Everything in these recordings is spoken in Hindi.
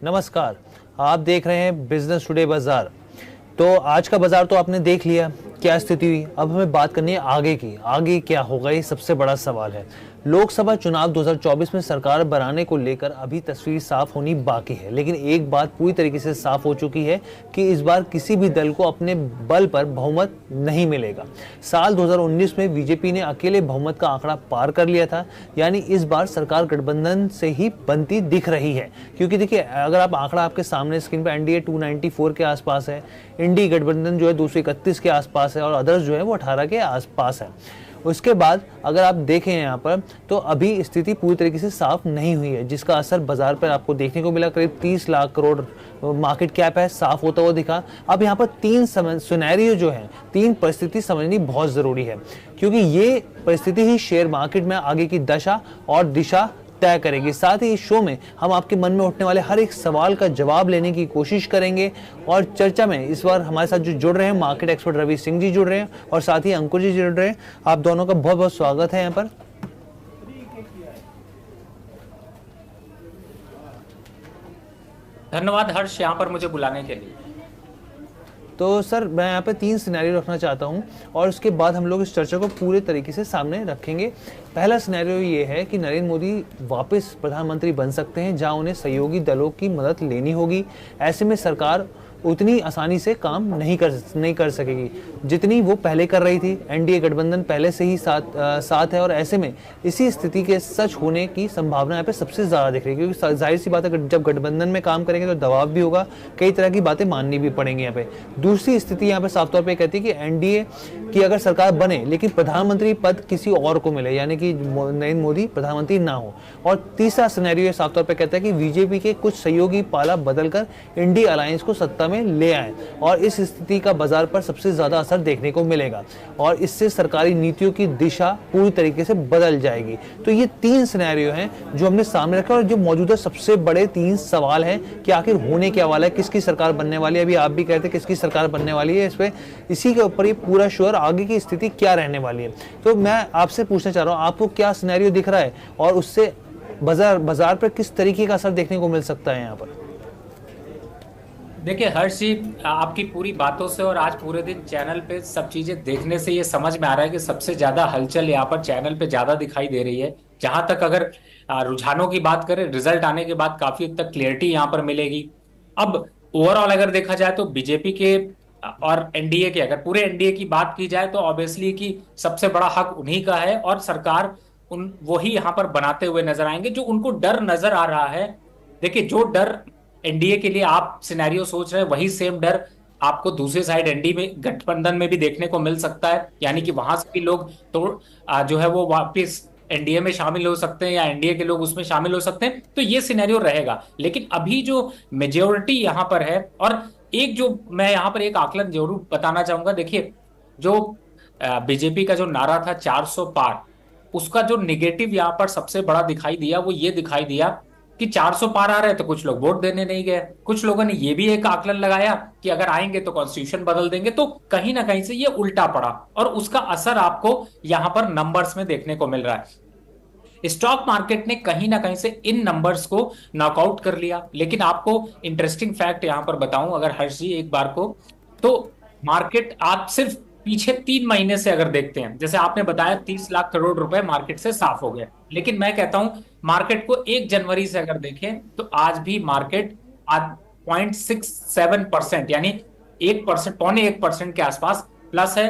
नमस्कार। आप देख रहे हैं बिजनेस टुडे बाजार। तो आज का बाजार तो आपने देख लिया, क्या स्थिति हुई। अब हमें बात करनी है आगे की। आगे क्या होगा, ये सबसे बड़ा सवाल है। लोकसभा चुनाव 2024 में सरकार बनाने को लेकर अभी तस्वीर साफ होनी बाकी है, लेकिन एक बात पूरी तरीके से साफ हो चुकी है कि इस बार किसी भी दल को अपने बल पर बहुमत नहीं मिलेगा। साल 2019 में बीजेपी ने अकेले बहुमत का आंकड़ा पार कर लिया था, यानी इस बार सरकार गठबंधन से ही बनती दिख रही है। क्योंकि देखिए, अगर आप आंकड़ा आपके सामने स्क्रीन पर, एनडीए 294 के आसपास है, इंडी गठबंधन जो है 231 के आसपास है और अदर्स जो है वो 18 के आसपास है। उसके बाद अगर आप देखें यहाँ पर, तो अभी स्थिति पूरी तरीके से साफ नहीं हुई है, जिसका असर बाजार पर आपको देखने को मिला। करीब 30 लाख करोड़ मार्केट कैप है, साफ होता हुआ दिखा। अब यहाँ पर तीन सिनेरियो जो है, तीन परिस्थिति समझनी बहुत जरूरी है, क्योंकि ये परिस्थिति ही शेयर मार्केट में आगे की दशा और दिशा तय करेगी। साथ ही इस शो में हम आपके मन में उठने वाले हर एक सवाल का जवाब लेने की कोशिश करेंगे। और चर्चा में इस बार हमारे साथ जो जुड़ रहे हैं, मार्केट एक्सपर्ट रवि सिंह जी जुड़ रहे हैं और साथ ही अंकुर जी जुड़ रहे हैं। आप दोनों का बहुत बहुत स्वागत है यहाँ पर। धन्यवाद हर्ष, यहाँ पर मुझे बुलाने के लिए। तो सर, मैं यहाँ पे तीन सिनेरियो रखना चाहता हूँ और उसके बाद हम लोग इस चर्चा को पूरे तरीके से सामने रखेंगे। पहला सिनेरियो ये है कि नरेंद्र मोदी वापस प्रधानमंत्री बन सकते हैं, जहाँ उन्हें सहयोगी दलों की मदद लेनी होगी। ऐसे में सरकार उतनी आसानी से काम नहीं कर सकेगी जितनी वो पहले कर रही थी। एनडीए गठबंधन पहले से ही साथ है और ऐसे में इसी स्थिति के सच होने की संभावना यहाँ पे सबसे ज्यादा दिख रही है, क्योंकि जाहिर सी बात है, जब गठबंधन में काम करेंगे तो दबाव भी होगा, कई तरह की बातें माननी भी पड़ेंगी यहाँ पे। दूसरी स्थिति यहाँ पे साफ तौर पर कहती है कि एनडीए की अगर सरकार बने लेकिन प्रधानमंत्री पद किसी और को मिले, यानी कि नरेंद्र मोदी प्रधानमंत्री ना हो। और तीसरा सिनेरियो साफ तौर पर कहता है कि बीजेपी के कुछ सहयोगी पाला बदलकर इंडिया अलायंस को सत्ता में ले आए, और इस स्थिति का बाजार पर सबसे ज्यादा असर देखने को मिलेगा और इससे सरकारी नीतियों की दिशा पूरी तरीके से बदल जाएगी। तो ये तीन सिनेरियो हैं जो हमने सामने रखा और जो मौजूदा सबसे बड़े तीन सवाल हैं कि आखिर होने क्या वाला है, किसकी सरकार बनने वाली है। अभी आप भी कहते हैं किसकी सरकार बनने वाली है, इस पे इसी के ऊपर ये पूरा शो, आगे की स्थिति क्या रहने वाली है। तो मैं आपसे पूछना चाह रहा हूँ, आपको क्या सिनेरियो दिख रहा है और उससे बाजार पर किस तरीके का असर देखने को मिल सकता है यहाँ पर। देखिए हर्ष जी, आपकी पूरी बातों से और आज पूरे दिन चैनल पे सब चीजें देखने से ये समझ में आ रहा है कि सबसे ज्यादा हलचल यहाँ पर चैनल पे ज्यादा दिखाई दे रही है। जहां तक अगर रुझानों की बात करें, रिजल्ट आने के बाद काफी हद तक क्लियरिटी यहाँ पर मिलेगी। अब ओवरऑल अगर देखा जाए तो बीजेपी के और एनडीए के, अगर पूरे एनडीए की बात की जाए तो ऑब्वियसली कि सबसे बड़ा हक उन्हीं का है और सरकार वही यहाँ पर बनाते हुए नजर आएंगे। जो उनको डर नजर आ रहा है, देखिए जो डर एनडीए के लिए आप सिनेरियो सोच रहे हैं, वही सेम डर आपको दूसरी साइड एनडीए में गठबंधन में भी देखने को मिल सकता है। यानी कि वहां से भी लोग तो जो है वो वापस एनडीए में शामिल हो सकते हैं या एनडीए के लोग उसमें शामिल हो सकते हैं। तो ये सिनेरियो रहेगा, लेकिन अभी जो मेजोरिटी यहाँ पर है, और एक जो मैं यहाँ पर एक आकलन जरूर बताना चाहूंगा। देखिए, जो बीजेपी का जो नारा था 400 पार, उसका जो निगेटिव यहाँ पर सबसे बड़ा दिखाई दिया वो ये दिखाई दिया कि 400 पार आ रहे हैं तो कुछ लोग वोट देने नहीं गए। कुछ लोगों ने ये भी एक आकलन लगाया कि अगर आएंगे तो कॉन्स्टिट्यूशन बदल देंगे। तो कहीं ना कहीं से ये उल्टा पड़ा और उसका असर आपको यहां पर नंबर्स में देखने को मिल रहा है। स्टॉक मार्केट ने कहीं ना कहीं से इन नंबर्स को नॉकआउट कर लिया। लेकिन आपको इंटरेस्टिंग फैक्ट यहां पर बताऊं अगर हर्ष जी एक बार को, तो मार्केट आप सिर्फ पीछे 3 महीने से अगर देखते हैं, जैसे आपने बताया 30 लाख करोड़ रुपए मार्केट से साफ हो गए, लेकिन मैं कहता हूं मार्केट को 1 जनवरी से अगर देखें तो आज भी मार्केट 0.67% यानी 1%, पौने 1% के आसपास प्लस है।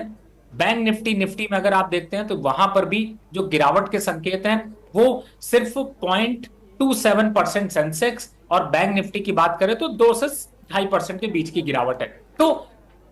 बैंक निफ्टी में अगर आप देखते हैं तो वहां पर भी जो गिरावट के संकेत हैं वो सिर्फ 0.27% सेंसेक्स, और बैंक निफ्टी की बात करें तो 2 से 2.5% के बीच की गिरावट है। तो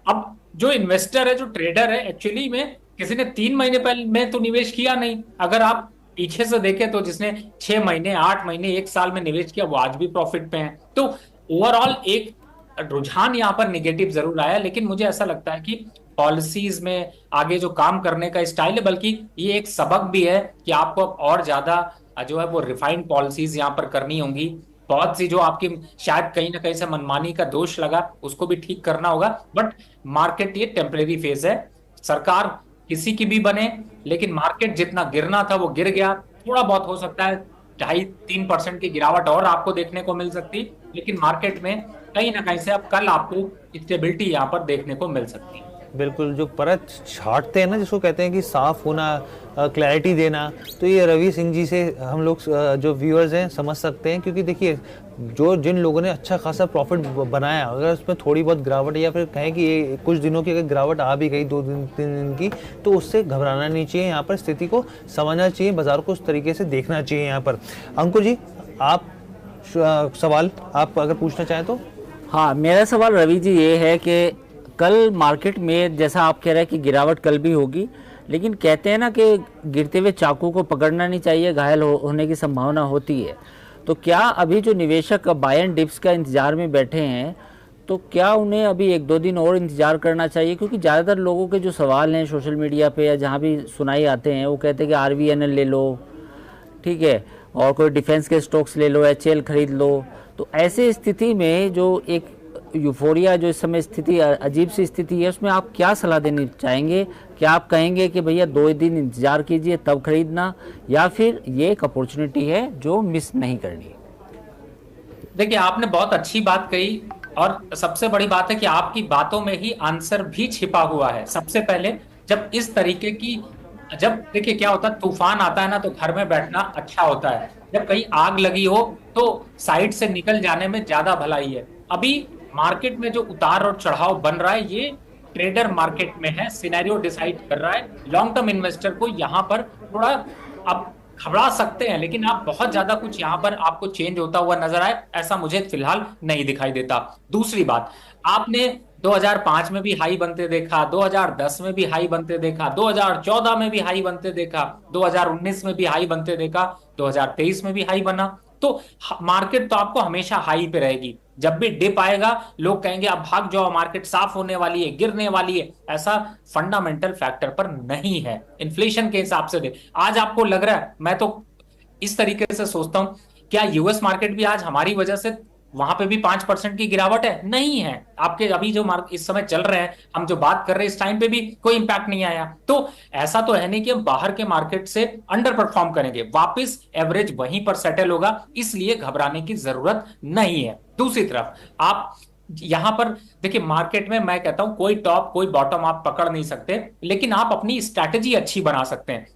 अब जो इन्वेस्टर है, जो ट्रेडर है, एक्चुअली में किसी ने 3 महीने पहले में तो निवेश किया नहीं। अगर आप पीछे से देखें तो जिसने 6 महीने, 8 महीने, 1 साल में निवेश किया वो आज भी प्रॉफिट पे है। तो ओवरऑल एक रुझान यहाँ पर निगेटिव जरूर आया, लेकिन मुझे ऐसा लगता है कि पॉलिसीज में आगे जो काम करने का स्टाइल है, बल्कि ये एक सबक भी है कि आपको अब और ज्यादा जो है वो रिफाइंड पॉलिसीज यहाँ पर करनी होंगी। बहुत सी जो आपकी शायद कहीं ना कहीं से मनमानी का दोष लगा उसको भी ठीक करना होगा। बट मार्केट ये टेम्परेरी फेज है, सरकार किसी की भी बने, लेकिन मार्केट जितना गिरना था वो गिर गया। थोड़ा बहुत हो सकता है 2.5-3% की गिरावट और आपको देखने को मिल सकती, लेकिन मार्केट में कहीं ना कहीं से अब कल आपको स्टेबिलिटी यहाँ पर देखने को मिल सकती है। बिल्कुल, जो परत छाटते हैं ना, जिसको कहते हैं कि साफ होना, क्लैरिटी देना, तो ये रवि सिंह जी से हम लोग जो व्यूअर्स हैं समझ सकते हैं। क्योंकि देखिए, जो जिन लोगों ने अच्छा खासा प्रॉफिट बनाया, अगर उसमें थोड़ी बहुत गिरावट या फिर कहें कि ये कुछ दिनों की अगर गिरावट आ भी गई 2 दिन 3 दिन की, तो उससे घबराना नहीं चाहिए। यहाँ पर स्थिति को समझना चाहिए, बाजार को उस तरीके से देखना चाहिए। यहाँ पर अंकुर जी, आप सवाल आप अगर पूछना चाहें तो। हाँ, मेरा सवाल रवि जी ये है कि कल मार्केट में जैसा आप कह रहे हैं कि गिरावट कल भी होगी, लेकिन कहते हैं ना कि गिरते हुए चाकू को पकड़ना नहीं चाहिए, घायल होने की संभावना होती है। तो क्या अभी जो निवेशक बाय एंड डिप्स का इंतजार में बैठे हैं, तो क्या उन्हें अभी 1-2 दिन और इंतजार करना चाहिए? क्योंकि ज़्यादातर लोगों के जो सवाल हैं सोशल मीडिया पे या जहाँ भी सुनाई आते हैं, वो कहते हैं कि आरवीएनएल ले लो, ठीक है, और कोई डिफेंस के स्टॉक्स ले लो, एचएल खरीद लो। तो ऐसे स्थिति में जो एक यूफोरिया जो इस समय स्थिति अजीब सी स्थिति है, उसमें आप क्या सलाह देनी चाहेंगे? क्या आप कहेंगे कि भैया 2 दिन इंतजार कीजिए तब खरीदना, या फिर ये एक अपॉर्चुनिटी है जो मिस नहीं करनी? देखिए, आपने बहुत अच्छी बात कही, और सबसे बड़ी बात है कि आपकी बातों में ही आंसर भी छिपा हुआ है। सबसे पहले, जब इस तरीके की, जब देखिए क्या होता है, तूफान आता है ना, तो घर में बैठना अच्छा होता है। जब कहीं आग लगी हो तो साइड से निकल जाने में ज्यादा भलाई है। अभी मार्केट में जो उतार और चढ़ाव बन रहा है, ये ट्रेडर मार्केट में है, सिनेरियो डिसाइड कर रहा है। लॉन्ग टर्म इन्वेस्टर को यहाँ पर थोड़ा अब घबरा सकते हैं, लेकिन आप बहुत ज्यादा कुछ यहाँ पर आपको चेंज होता हुआ नजर आए, ऐसा मुझे फिलहाल नहीं दिखाई देता। दूसरी बात, आपने 2005 में भी हाई बनते देखा, 2010 में भी हाई बनते देखा, 2014 में भी हाई बनते देखा, 2019 में भी हाई बनते देखा, 2023 में भी हाई बना। तो मार्केट तो आपको हमेशा हाई पे रहेगी। जब भी डिप आएगा, लोग कहेंगे अब भाग जाओ, मार्केट साफ होने वाली है, गिरने वाली है। ऐसा फंडामेंटल फैक्टर पर नहीं है। इन्फ्लेशन के हिसाब से आज आपको लग रहा है, मैं तो इस तरीके से सोचता हूं, क्या यूएस मार्केट भी आज हमारी वजह से वहां पे भी 5% की गिरावट है? नहीं है। आपके अभी जो मार्केट इस समय चल रहे हैं, हम जो बात कर रहे हैं, इस टाइम पे भी कोई इंपैक्ट नहीं आया। तो ऐसा तो है नहीं कि हम बाहर के मार्केट से अंडर परफॉर्म करेंगे, वापस एवरेज वहीं पर सेटल होगा, इसलिए घबराने की जरूरत नहीं है। दूसरी तरफ आप यहां पर देखिए, मार्केट में मैं कहता हूं कोई टॉप कोई बॉटम आप पकड़ नहीं सकते, लेकिन आप अपनी स्ट्रैटेजी अच्छी बना सकते हैं।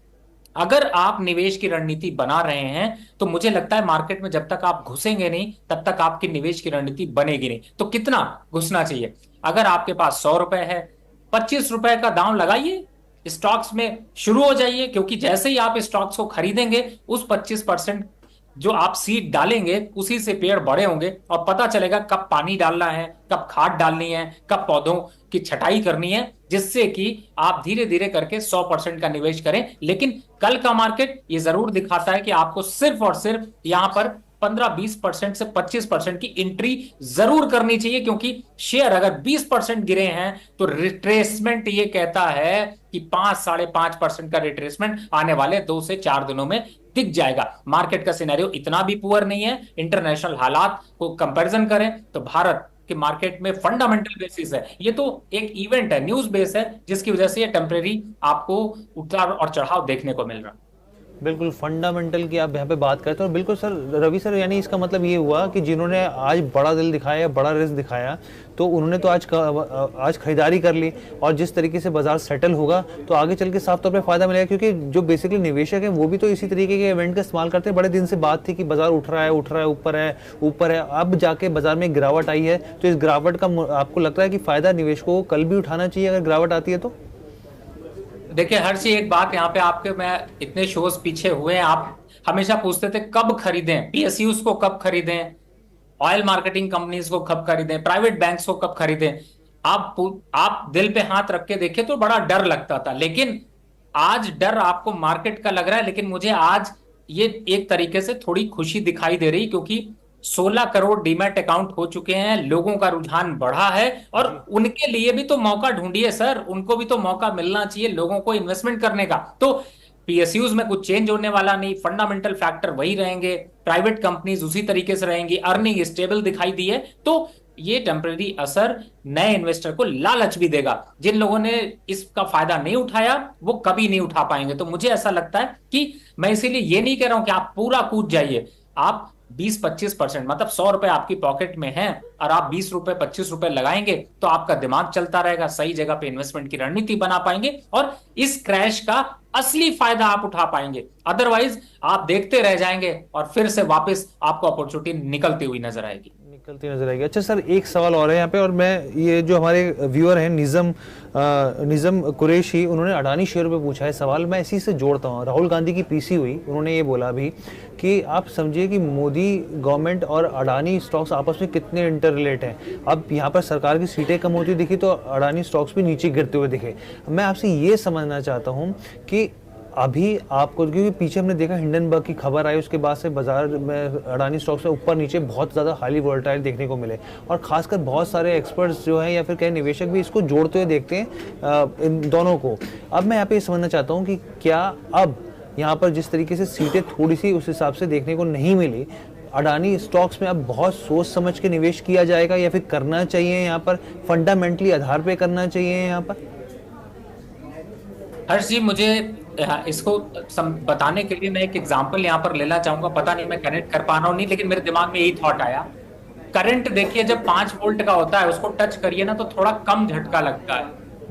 अगर आप निवेश की रणनीति बना रहे हैं, तो मुझे लगता है मार्केट में जब तक आप घुसेंगे नहीं, तब तक आपकी निवेश की रणनीति बनेगी नहीं। तो कितना घुसना चाहिए? अगर आपके पास 100 रुपए है, 25 रुपए का दांव लगाइए, स्टॉक्स में शुरू हो जाइए। क्योंकि जैसे ही आप स्टॉक्स को खरीदेंगे, उस 25% जो आप सीड डालेंगे, उसी से पेड़ बड़े होंगे, और पता चलेगा कब पानी डालना है, कब खाद डालनी है, कब पौधों की छटाई करनी है, जिससे कि आप धीरे धीरे करके 100% का निवेश करें। लेकिन कल का मार्केट ये जरूर दिखाता है कि आपको सिर्फ और सिर्फ यहां पर 15-20% से 25% की एंट्री जरूर करनी चाहिए। क्योंकि शेयर अगर 20% गिरे हैं, तो रिट्रेसमेंट ये कहता है कि 5-5.5% का रिट्रेसमेंट आने वाले 2 से 4 दिनों में दिख जाएगा। मार्केट का सिनेरियो इतना भी पुअर नहीं है। इंटरनेशनल हालात को कंपैरिजन करें तो भारत के मार्केट में फंडामेंटल बेसिस है, ये तो एक इवेंट है, न्यूज बेस है, जिसकी वजह से ये टेम्परेरी आपको उतार और चढ़ाव देखने को मिल रहा है। बिल्कुल फंडामेंटल की आप यहाँ पे बात करते हो। बिल्कुल सर, रवि सर, यानी इसका मतलब ये हुआ कि जिन्होंने आज बड़ा दिल दिखाया, बड़ा रिस्क दिखाया, तो उन्होंने तो आज खरीदारी कर ली, और जिस तरीके से बाजार सेटल होगा, तो आगे चल के साफ तौर पे फायदा मिलेगा। क्योंकि जो बेसिकली निवेशक है, वो भी तो इसी तरीके के इवेंट का इस्तेमाल करते हैं। बड़े दिन से बात थी कि बाजार उठ रहा है, ऊपर है, अब जाके बाजार में गिरावट आई है। तो इस गिरावट का आपको लगता है कि फायदा निवेशकों को कल भी उठाना चाहिए अगर गिरावट आती है तो? देखिए हर्षी, एक बात यहाँ पे आपके, मैं इतने शोज पीछे हुए हैं, आप हमेशा पूछते थे कब खरीदें, पीएसयूज को कब खरीदें, ऑयल मार्केटिंग कंपनीज को कब खरीदें, प्राइवेट बैंक्स को कब खरीदें। आप दिल पे हाथ रख के देखे तो बड़ा डर लगता था, लेकिन आज डर आपको मार्केट का लग रहा है, लेकिन मुझे आज ये एक तरीके से थोड़ी खुशी दिखाई दे रही, क्योंकि 16 करोड़ डीमैट अकाउंट हो चुके हैं, लोगों का रुझान बढ़ा है, और उनके लिए भी तो मौका ढूंढिए सर, उनको भी तो मौका मिलना चाहिए लोगों को इन्वेस्टमेंट करने का। तो पीएसयूज में कुछ चेंज होने वाला नहीं, फंडामेंटल फैक्टर वही रहेंगे, प्राइवेट कंपनीज उसी तरीके से रहेंगी, अर्निंग स्टेबल दिखाई दी है। तो ये टेम्परेरी असर नए इन्वेस्टर को लालच भी देगा। जिन लोगों ने इसका फायदा नहीं उठाया वो कभी नहीं उठा पाएंगे। तो मुझे ऐसा लगता है कि मैं इसीलिए ये नहीं कह रहा हूं कि आप पूरा कूद जाइए, आप 20-25% मतलब 100 रुपए आपकी पॉकेट में है और आप 20 रुपए 25 रुपए लगाएंगे तो आपका दिमाग चलता रहेगा, सही जगह पे इन्वेस्टमेंट की रणनीति बना पाएंगे और इस क्रैश का असली फायदा आप उठा पाएंगे। अदरवाइज आप देखते रह जाएंगे और फिर से वापस आपको अपॉर्चुनिटी निकलती हुई नजर आएगी। निकलती नजर आएगी। अच्छा सर, एक सवाल और है यहाँ पे, और मैं ये जो हमारे व्यूअर हैं निज़म कुरैशी, उन्होंने अडानी शेयर पे पूछा है सवाल, मैं इसी से जोड़ता हूँ। राहुल गांधी की पीसी हुई, उन्होंने ये बोला अभी कि आप समझिए कि मोदी गवर्नमेंट और अडानी स्टॉक्स आपस में कितने इंटर रिलेट हैं। अब यहाँ पर सरकार की सीटें कम होती दिखी तो अडानी स्टॉक्स भी नीचे गिरते हुए दिखे। मैं आपसे ये समझना चाहता हूँ कि अभी आपको, क्योंकि पीछे हमने देखा हिंडनबर्ग की खबर आई, उसके बाद से बाजार में अडानी स्टॉक्स में ऊपर नीचे बहुत ज़्यादा हाईली वोलेटाइल देखने को मिले, और खासकर बहुत सारे एक्सपर्ट्स जो हैं या फिर कई निवेशक भी इसको जोड़ते हुए देखते हैं इन दोनों को। अब मैं यहाँ पे समझना चाहता हूँ कि क्या अब यहाँ पर जिस तरीके से सीटें थोड़ी सी उस हिसाब से देखने को नहीं मिली, अडानी स्टॉक्स में अब बहुत सोच समझ के निवेश किया जाएगा या फिर करना चाहिए यहाँ पर फंडामेंटली आधार पे करना चाहिए यहाँ पर? हर्ष जी, मुझे इसको बताने के लिए मैं एक एग्जांपल यहाँ पर लेना चाहूंगा। पता नहीं मैं कनेक्ट कर पा रहा हूँ नहीं, लेकिन मेरे दिमाग में यही थॉट आया। करंट देखिए, जब 5 वोल्ट का होता है उसको टच करिए ना तो थोड़ा कम झटका लगता है,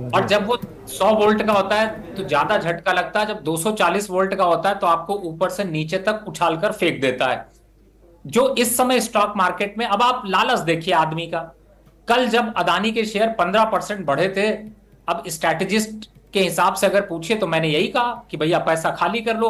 और जब वो 100 वोल्ट का होता है तो ज्यादा झटका लगता है। जब 240 वोल्ट का होता है तो आपको ऊपर से नीचे तक उछालकर फेंक देता है। जो इस समय स्टॉक मार्केट में, अब आप लालच देखिए आदमी का। कल जब अदानी के शेयर 15% बढ़े थे, अब स्ट्रैटेजिस्ट के हिसाब से अगर पूछिए तो मैंने यही कहा कि भैया पैसा खाली कर लो।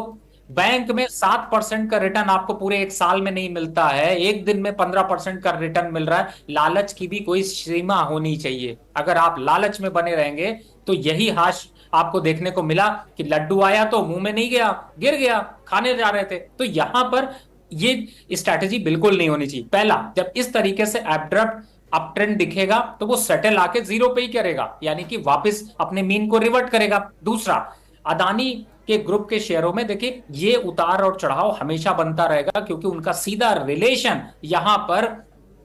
बैंक में 7% का रिटर्न आपको पूरे एक साल में नहीं मिलता है, एक दिन में 15% का रिटर्न मिल रहा है। लालच की भी कोई सीमा होनी चाहिए। अगर आप लालच में बने रहेंगे तो यही हाश आपको देखने को मिला कि लड्डू आया तो मुंह में नहीं गया, गिर गया, खाने जा रहे थे। तो यहां पर ये स्ट्रैटेजी बिल्कुल नहीं होनी चाहिए। पहला, जब इस तरीके से एब्रप्ट अप ट्रेंड दिखेगा तो वो सेटल आके जीरो पे ही करेगा, यानी कि वापस अपने मीन को रिवर्ट करेगा। दूसरा, अदानी के ग्रुप के शेयरों में देखिए ये उतार और चढ़ाव हमेशा बनता रहेगा, क्योंकि उनका सीधा रिलेशन यहां पर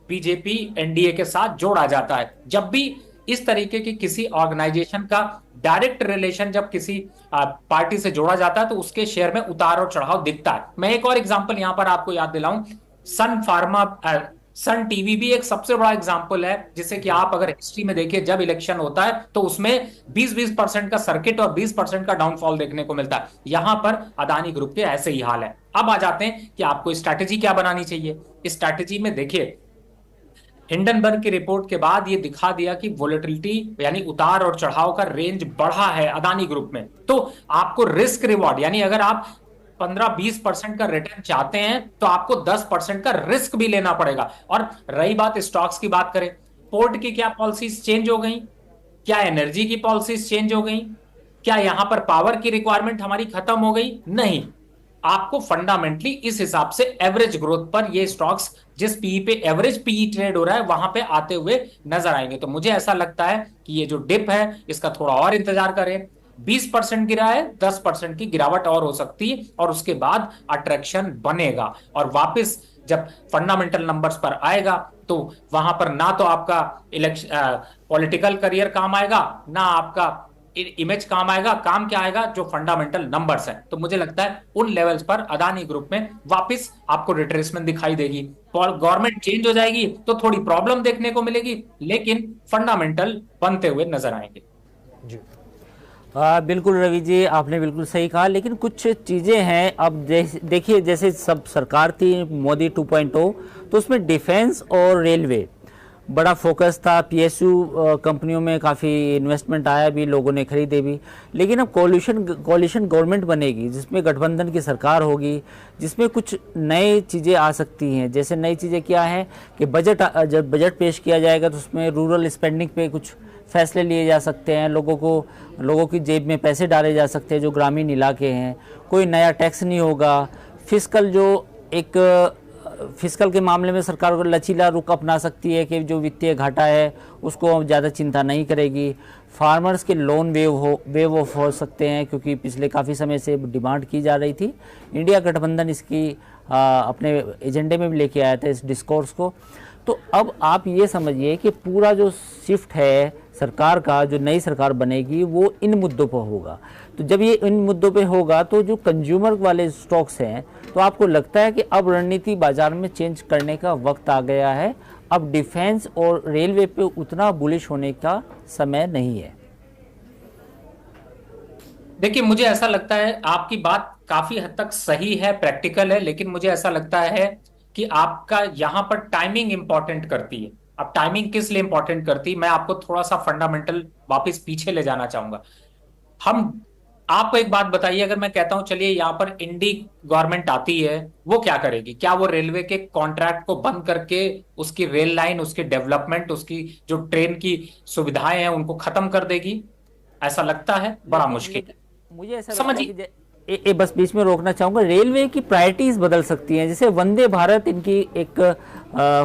बीजेपी एनडीए के साथ जोड़ा जाता है। जब भी इस तरीके की किसी ऑर्गेनाइजेशन का डायरेक्ट रिलेशन जब किसी पार्टी से जोड़ा जाता है तो उसके शेयर में उतार और चढ़ाव दिखता है। मैं एक और एग्जांपल यहां पर आपको याद दिलाऊं, सन टीवी भी एक सबसे बड़ा एग्जांपल है, जिसे कि आप अगर हिस्ट्री में देखिए, जब इलेक्शन होता है तो उसमें 20% का सर्किट और 20% का डाउनफॉल देखने को मिलता है। यहां पर अदानी ग्रुप के ऐसे ही हाल है। अब आ जाते हैं कि आपको स्ट्रैटेजी क्या बनानी चाहिए। स्ट्रैटेजी में देखिए, हिंडनबर्ग की रिपोर्ट के बाद ये दिखा दिया कि वोलेटिलिटी यानी उतार और चढ़ाव का रेंज बढ़ा है अदानी ग्रुप में। तो आपको रिस्क रिवॉर्ड, यानी अगर आप 15-20% का रिटर्न चाहते हैं तो आपको 10% का रिस्क भी लेना पड़ेगा। और रही बात स्टॉक्स की बात करें, पोर्ट की क्या पॉलिसीज चेंज हो गई, क्या एनर्जी की पॉलिसीज चेंज हो गई, क्या यहां पर पावर की रिक्वायरमेंट हमारी खत्म हो गई? नहीं। आपको फंडामेंटली इस हिसाब से एवरेज ग्रोथ पर ये स्टॉक्स जिस पीई पे एवरेज पीई ट्रेड हो रहा है वहां पे आते हुए नजर आएंगे। तो मुझे ऐसा लगता है कि ये जो डिप है इसका थोड़ा और इंतजार करें। 20% गिरा है, 10% की गिरावट और हो सकती है, और उसके बाद अट्रैक्शन बनेगा और वापस जब फंडामेंटल नंबर्स पर आएगा तो वहां पर ना तो आपका पॉलिटिकल करियर काम आएगा, ना आपका इमेज काम आएगा। काम क्या आएगा? जो फंडामेंटल नंबर्स हैं। तो मुझे लगता है उन लेवल्स पर अदानी ग्रुप में वापस आपको रिट्रेसमेंट दिखाई देगी। गवर्नमेंट चेंज हो जाएगी तो थोड़ी प्रॉब्लम देखने को मिलेगी, लेकिन फंडामेंटल बनते हुए नजर आएंगे। जी बिल्कुल रवि जी, आपने बिल्कुल सही कहा, लेकिन कुछ चीज़ें हैं। अब देखिए, जैसे सब सरकार थी मोदी 2.0, तो उसमें डिफेंस और रेलवे बड़ा फोकस था। पीएसयू कंपनियों में काफ़ी इन्वेस्टमेंट आया भी, लोगों ने खरीदे भी। लेकिन अब कोलिशन गवर्नमेंट बनेगी जिसमें गठबंधन की सरकार होगी, जिसमें कुछ नई चीज़ें आ सकती हैं। जैसे नई चीज़ें क्या हैं कि जब बजट पेश किया जाएगा तो उसमें रूरल स्पेंडिंग पे कुछ फैसले लिए जा सकते हैं। लोगों की जेब में पैसे डाले जा सकते हैं जो ग्रामीण इलाके हैं। कोई नया टैक्स नहीं होगा। फिस्कल के मामले में सरकार को लचीला रुख अपना सकती है कि जो वित्तीय घाटा है उसको ज़्यादा चिंता नहीं करेगी। फार्मर्स के लोन वेव ऑफ हो सकते हैं, क्योंकि पिछले काफ़ी समय से डिमांड की जा रही थी। इंडिया गठबंधन इसकी अपने एजेंडे में भी लेके आया था इस डिस्कोर्स को। तो अब आप ये समझिए कि पूरा जो शिफ्ट है सरकार का, जो नई सरकार बनेगी वो इन मुद्दों पर होगा। तो जब ये इन मुद्दों पे होगा तो जो कंज्यूमर वाले स्टॉक्स हैं, तो आपको लगता है कि अब रणनीति बाजार में चेंज करने का वक्त आ गया है, अब डिफेंस और रेलवे पे उतना बुलिश होने का समय नहीं है? देखिए, मुझे ऐसा लगता है आपकी बात काफी हद तक सही है, प्रैक्टिकल है, लेकिन मुझे ऐसा लगता है कि आपका यहां पर टाइमिंग इंपॉर्टेंट करती है। अब टाइमिंग किस लिए इंपॉर्टेंट करती है, मैं आपको थोड़ा सा फंडामेंटल वापस पीछे ले जाना चाहूंगा। हम आपको एक बात बताइए, अगर मैं कहता हूं चलिए यहां पर इंडी गवर्नमेंट आती है, वो क्या करेगी? क्या वो रेलवे के कॉन्ट्रैक्ट को बंद करके उसकी रेल लाइन, उसकी डेवलपमेंट, उसकी जो ट्रेन की सुविधाएं हैं उनको खत्म कर देगी? ऐसा लगता है बड़ा मुश्किल है। मुझे ऐसा लगता है समझिए, कि बस बीच में रोकना चाहूंगा, रेलवे की प्रायोरिटीज बदल सकती हैं। जैसे वंदे भारत इनकी एक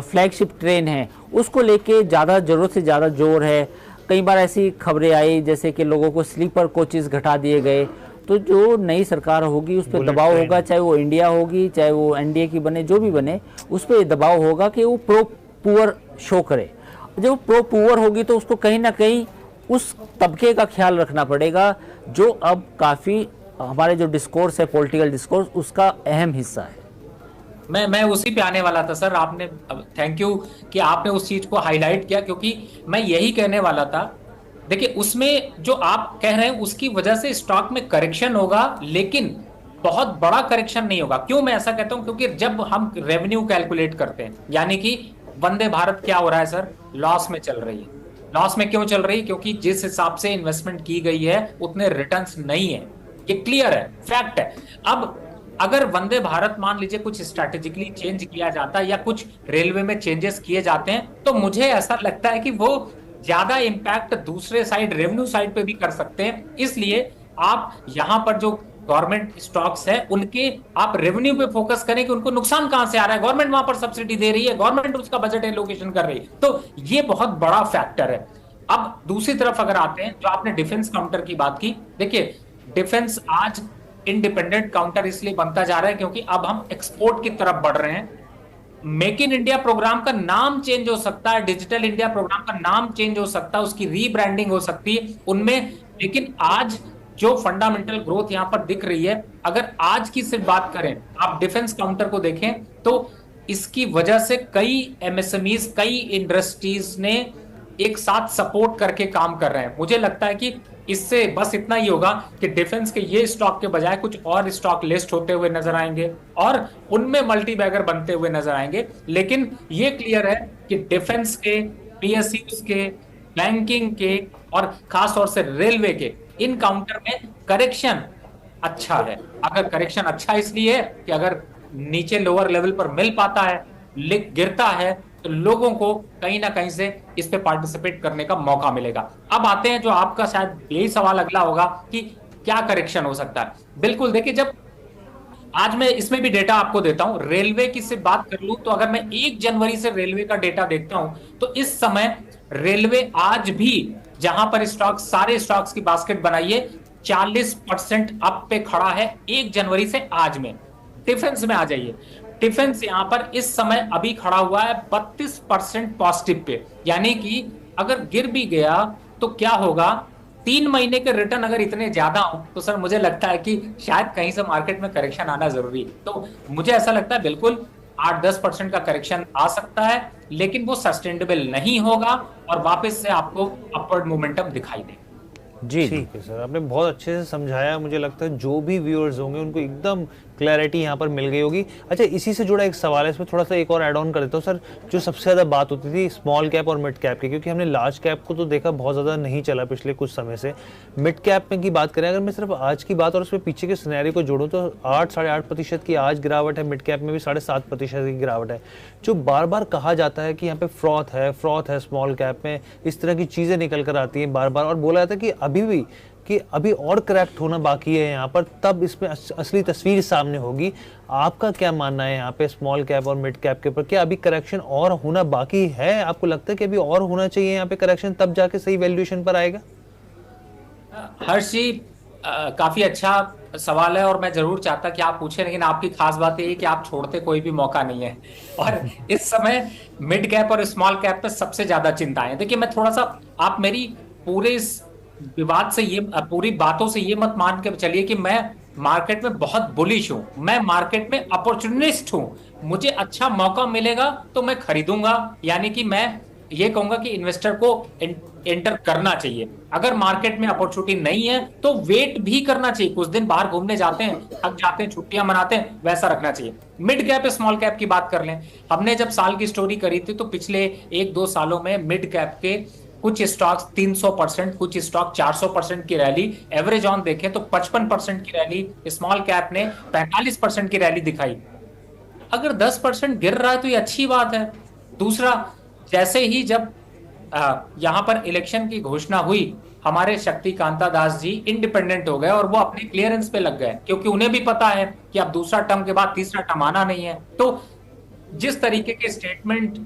फ्लैगशिप ट्रेन है, उसको लेके ज़्यादा ज़रूरत से ज़्यादा जोर है। कई बार ऐसी खबरें आई जैसे कि लोगों को स्लीपर कोचेस घटा दिए गए। तो जो नई सरकार होगी उस पर दबाव होगा, चाहे वो इंडिया होगी चाहे वो एनडीए की बने, जो भी बने, उस पर दबाव होगा कि वो प्रो पुअर शो करे। जब वो प्रो पुअर होगी तो उसको कहीं ना कहीं उस तबके का ख्याल रखना पड़ेगा जो अब काफ़ी हमारे जो डिस्कोर्स है, पॉलिटिकल डिस्कोर्स, उसका अहम हिस्सा है। मैं उसी पे आने वाला था सर। आपने, थैंक यू कि आपने उस चीज को हाईलाइट किया, क्योंकि मैं यही कहने वाला था। देखिए, उसमें जो आप कह रहे हैं उसकी वजह से स्टॉक में करेक्शन होगा, लेकिन बहुत बड़ा करेक्शन नहीं होगा। क्यों मैं ऐसा कहता हूं? क्योंकि जब हम रेवेन्यू कैलकुलेट करते हैं, यानी कि वंदे भारत क्या हो रहा है सर, लॉस में चल रही है। लॉस में क्यों चल रही है? क्योंकि जिस हिसाब से इन्वेस्टमेंट की गई है उतने रिटर्न्स नहीं है। ये क्लियर है, फैक्ट है। अब अगर वंदे भारत मान लीजिए कुछ स्ट्रैटेजिकली चेंज किया जाता है या कुछ रेलवे में चेंजेस किए जाते हैं, तो मुझे ऐसा लगता है कि वो ज्यादा इंपैक्ट दूसरे साइड, रेवेन्यू साइड पे भी कर सकते हैं। इसलिए आप यहां पर जो गवर्नमेंट स्टॉक्स है उनके आप रेवेन्यू पे फोकस करें कि उनको नुकसान कहां से आ रहा है। गवर्नमेंट वहां पर सब्सिडी दे रही है, गवर्नमेंट उसका बजट एलोकेशन कर रही है, तो ये बहुत बड़ा फैक्टर है। अब दूसरी तरफ अगर आते हैं, जो आपने डिफेंस काउंटर की बात की, देखिए डिफेंस आज इंडिपेंडेंट काउंटर इसलिए बनता जा रहा है क्योंकि अब हम एक्सपोर्ट की तरफ बढ़ रहे हैं। मेक इन इंडिया प्रोग्राम का नाम चेंज हो सकता है, डिजिटल इंडिया प्रोग्राम का नाम चेंज हो सकता है, उसकी रीब्रांडिंग हो सकती है उनमें, लेकिन आज जो फंडामेंटल ग्रोथ यहां पर दिख रही है, अगर आज की सिर्फ बात करें, आप डिफेंस काउंटर को देखें तो इसकी वजह से कई एमएसएमईज, कई इंडस्ट्रीज ने एक साथ सपोर्ट करके काम कर रहे हैं। मुझे लगता है कि इससे बस इतना ही होगा कि डिफेंस के ये स्टॉक के बजाय कुछ और स्टॉक लिस्ट होते हुए नजर आएंगे और उनमें मल्टी बैगर बनते हुए नजर आएंगे। लेकिन ये क्लियर है कि डिफेंस के, पीएसयूज के, बैंकिंग के और खास तौर से रेलवे के इन काउंटर में करेक्शन अच्छा है। अगर करेक्शन अच्छा इसलिए है कि अगर नीचे लोअर लेवल पर मिल पाता है, गिरता है, तो लोगों को कहीं ना कहीं से इस पे पार्टिसिपेट करने का मौका मिलेगा। अब आते हैं, जो आपका शायद यही सवाल अगला होगा कि क्या करेक्शन हो सकता है। बिल्कुल, देखिए, जब आज मैं इसमें भी डेटा आपको देता हूं, रेलवे की सिर्फ बात कर लूं तो अगर मैं 1 जनवरी से रेलवे का डेटा देखता हूं तो इस समय रेलवे आज भी, जहां पर स्टॉक, सारे स्टॉक्स की बास्केट बनाइए, 40% अप पे खड़ा है 1 जनवरी से आज में। डिफेंस में आ जाइए, डिफेंस यहां पर इस समय अभी खड़ा हुआ है 32% पॉजिटिव पे, यानी कि अगर गिर भी गया तो क्या होगा, 3 महीने के रिटर्न अगर इतने ज्यादा हो तो सर मुझे लगता है कि शायद कहीं से मार्केट में करेक्शन आना जरूरी है। तो मुझे ऐसा लगता है बिल्कुल 8-10% का करेक्शन आ सकता है, लेकिन वो सस्टेनेबल नहीं होगा और वापस से आपको अपवर्ड मोमेंटम दिखाई देगा। जी ठीक है सर, आपने बहुत अच्छे से समझाया। मुझे लगता है जो भी व्यूअर्स होंगे उनको एकदम क्लैरिटी यहाँ पर मिल गई होगी। अच्छा, इसी से जुड़ा एक सवाल है, इसमें थोड़ा सा एक और ऐड ऑन कर देता हूँ सर। जो सबसे ज़्यादा बात होती थी स्मॉल कैप और मिड कैप की, क्योंकि हमने लार्ज कैप को तो देखा बहुत ज़्यादा नहीं चला पिछले कुछ समय से। मिड कैप में की बात करें, अगर मैं सिर्फ आज की बात और उसमें पीछे के सिनेरियो को जोड़ूँ तो 8-8.5% की आज गिरावट है, मिड कैप में भी 7.5% की गिरावट है। जो बार बार कहा जाता है कि यहाँ पे फ्रॉथ है स्मॉल कैप में, इस तरह की चीज़ें निकल कर आती हैं बार बार, और बोला जाता है कि अभी और करेक्ट होना बाकी है यहाँ पर, तब इसमें असली तस्वीर सामने होगी। आपका क्या मानना है यहाँ पे स्मॉल कैप और मिड कैप के ऊपर? क्या अभी करेक्शन और होना बाकी है? आपको लगता है कि अभी और होना चाहिए यहाँ पे करेक्शन, तब जाके सही वैल्यूएशन पर आएगा? हर्ष जी, काफी अच्छा सवाल है और मैं जरूर चाहता कि आप पूछें, लेकिन आपकी खास बात ये है कि आप छोड़ते कोई भी मौका नहीं है। और इस समय मिड कैप और स्मॉल कैप पे सबसे ज्यादा चिंता है। देखिए मैं थोड़ा सा, आप मेरी पूरे इस विवाद से ये, पूरी बातों से ये मत मान के चलिए कि मैं मार्केट में बहुत बुलिश हूं। मैं मार्केट में अपॉर्चुनिस्ट हूं। मुझे अच्छा मौका मिलेगा तो मैं खरीदूंगा, यानी कि मैं ये कहूंगा कि इन्वेस्टर को एंटर करना चाहिए। अगर मार्केट में अपॉर्चुनिटी नहीं है तो वेट भी करना चाहिए, कुछ दिन बाहर घूमने जाते हैं, थक जाते हैं, छुट्टियां मनाते हैं, वैसा रखना चाहिए। मिड कैप स्मॉल कैप की बात कर लें, हमने जब साल की स्टोरी करी थी तो पिछले 1-2 सालों में मिड कैप के कुछ स्टॉक्स 300%, कुछ स्टॉक 400% की रैली, एवरेज ऑन देखें तो 55% की रैली, स्मॉल कैप ने 45% की रैली दिखाई। अगर 10% गिर रहा है तो ये अच्छी बात है। दूसरा, जैसे ही जब यहां पर इलेक्शन की घोषणा हुई, हमारे शक्ति कांता दास जी इंडिपेंडेंट हो गए और वो अपने क्लियरेंस पे लग गए, क्योंकि उन्हें भी पता है कि अब दूसरा टर्म के बाद तीसरा टर्म आना नहीं है। तो जिस तरीके के स्टेटमेंट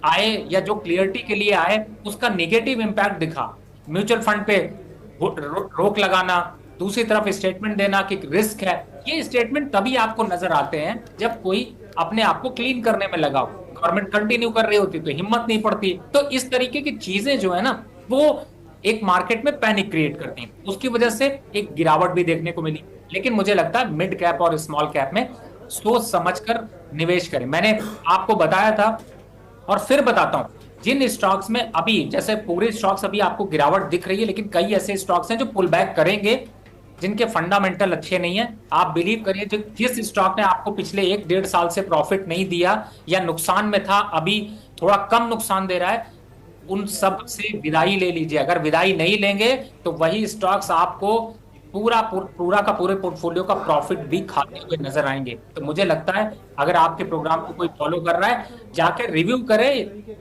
आए या जो क्लियरिटी के लिए आए, उसका नेगेटिव इंपैक्ट दिखा। म्यूचुअल फंड पे रोक लगाना, दूसरी तरफ स्टेटमेंट देना कि रिस्क है, ये स्टेटमेंट तभी आपको नजर आते हैं जब कोई अपने आप को क्लीन करने में लगा हो। गवर्नमेंट कंटिन्यू कर रही होती तो हिम्मत नहीं पड़ती। तो इस तरीके की चीजें जो है ना, वो एक मार्केट में पैनिक क्रिएट करती हैं, उसकी वजह से एक गिरावट भी देखने को मिली। लेकिन मुझे लगता है मिड कैप और स्मॉल कैप में सोच समझकर निवेश करें। मैंने आपको बताया था और फिर बताता हूं, जिन स्टॉक्स में अभी, जैसे पूरे स्टॉक्स अभी आपको गिरावट दिख रही है, लेकिन कई ऐसे स्टॉक्स हैं जो पुल बैक करेंगे, जिनके फंडामेंटल अच्छे नहीं है। आप बिलीव करिए, जिस स्टॉक ने आपको पिछले 1-1.5 साल से प्रॉफिट नहीं दिया या नुकसान में था, अभी थोड़ा कम नुकसान दे रहा है, उन सब से विदाई ले लीजिए। अगर विदाई नहीं लेंगे तो वही स्टॉक्स आपको पूरा का पूरे पोर्टफोलियो का प्रॉफिट भी खाते हुए नजर आएंगे। तो मुझे लगता है अगर आपके प्रोग्राम को कोई फॉलो कर रहा है, जाके रिव्यू करे,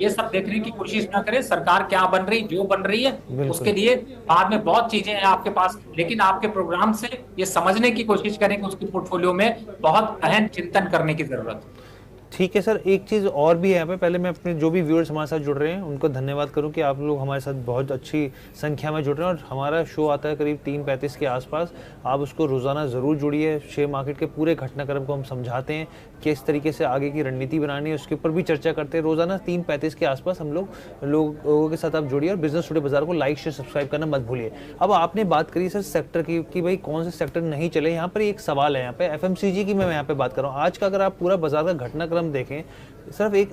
ये सब देखने की कोशिश ना करे सरकार क्या बन रही, जो बन रही है उसके लिए बाद में बहुत चीजें हैं आपके पास, लेकिन आपके प्रोग्राम से ये समझने की कोशिश करें कि उसके पोर्टफोलियो में बहुत अहम चिंतन करने की जरूरत है। ठीक है सर, एक चीज़ और भी है यहाँ पे। पहले मैं अपने जो भी व्यूअर्स हमारे साथ जुड़ रहे हैं उनको धन्यवाद करूँ कि आप लोग हमारे साथ बहुत अच्छी संख्या में जुड़ रहे हैं, और हमारा शो आता है करीब 3:35 के आसपास। आप उसको रोज़ाना ज़रूर जुड़िए। शेयर मार्केट के पूरे घटनाक्रम को हम समझाते हैं, किस तरीके से आगे की रणनीति बनानी है, उसके ऊपर भी चर्चा करते हैं। रोज़ाना 3:35 के आसपास हम लोगों के साथ आप जुड़िए, और बिजनेस टुडे बाजार को लाइक शेयर सब्सक्राइब करना मत भूलिए। अब आपने बात करी सर सेक्टर की कि भाई कौन से सेक्टर नहीं चले। यहाँ पर एक सवाल है, यहाँ पे FMCG की मैं यहाँ पे बात कर रहा हूँ। आज का अगर आप पूरा बाजार का घटनाक्रम देखें, सिर्फ एक